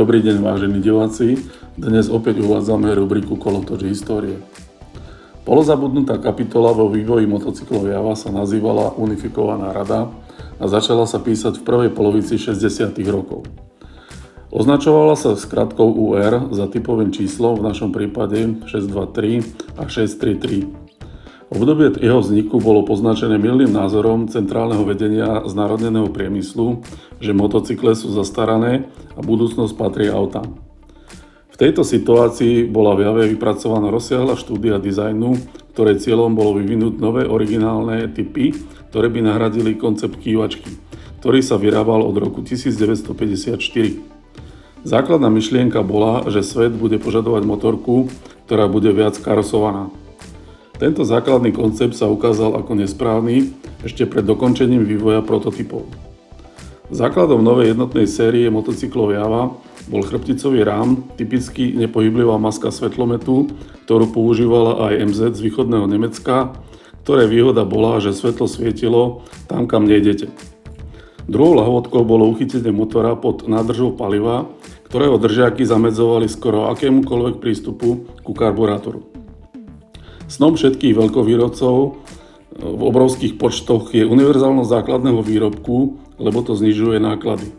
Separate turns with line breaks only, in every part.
Dobrý deň, vážení diváci. Dnes opäť uvádzame rubriku Kolotoč histórie. Polozabudnutá kapitola vo vývoji motocyklov Java sa nazývala Unifikovaná rada a začala sa písať v prvej polovici 60. rokov. Označovala sa skratkou UR za typovým číslom, v našom prípade 623 a 633. Obdobie jeho vzniku bolo poznačené mylným názorom centrálneho vedenia znárodneného priemyslu, že motocykle sú zastarané a budúcnosť patrí autám. V tejto situácii bola v Jave vypracovaná rozsiahla štúdia dizajnu, ktorej cieľom bolo vyvinúť nové originálne typy, ktoré by nahradili koncept kývačky, ktorý sa vyrábal od roku 1954. Základná myšlienka bola, že svet bude požadovať motorku, ktorá bude viac karosovaná. Tento základný koncept sa ukázal ako nesprávny ešte pred dokončením vývoja prototypov. Základom novej jednotnej série motocyklov Java bol chrbticový rám, typicky nepohyblivá maska svetlometu, ktorú používala aj MZ z východného Nemecka, ktorej výhoda bola, že svetlo svietilo tam, kam nejdete. Druhou lahôdkou bolo uchytenie motora pod nádržou paliva, ktorého držiaky zamedzovali skoro akémukoľvek prístupu ku karburátoru. Snom všetkých veľkovýrobcov v obrovských počtoch je univerzálnosť základného výrobku, lebo to znižuje náklady.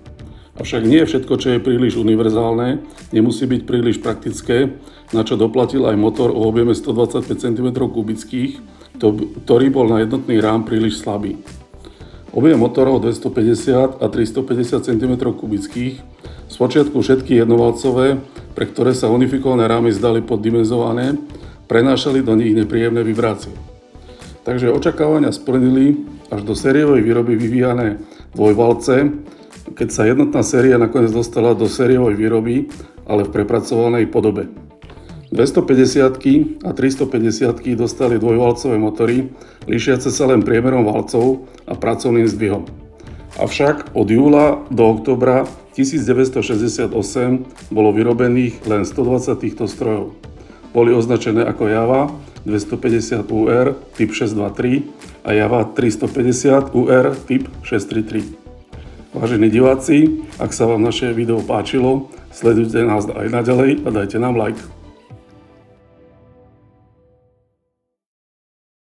Avšak nie všetko, čo je príliš univerzálne, nemusí byť príliš praktické, na čo doplatil aj motor o objeme 125 cm3, ktorý bol na jednotný rám príliš slabý. Objem motorov 250 a 350 cm3, spočiatku všetky jednovalcové, pre ktoré sa unifikované rámy zdali poddimenzované, prenášali do nich nepríjemné vibrácie. Takže očakávania splnili až do sériovej výroby vyvíjané dvojvalce, keď sa jednotná séria nakoniec dostala do sériovej výroby, ale v prepracovanej podobe. 250 a 350 dostali dvojvalcové motory, líšiace sa len priemerom valcov a pracovným zdvihom. Avšak od júla do októbra 1968 bolo vyrobených len 120 týchto strojov. Boli označené ako Java 250 UR typ 623 a Java 350 UR typ 633. Vážení diváci, ak sa vám naše video páčilo, sledujte nás aj naďalej a dajte nám like.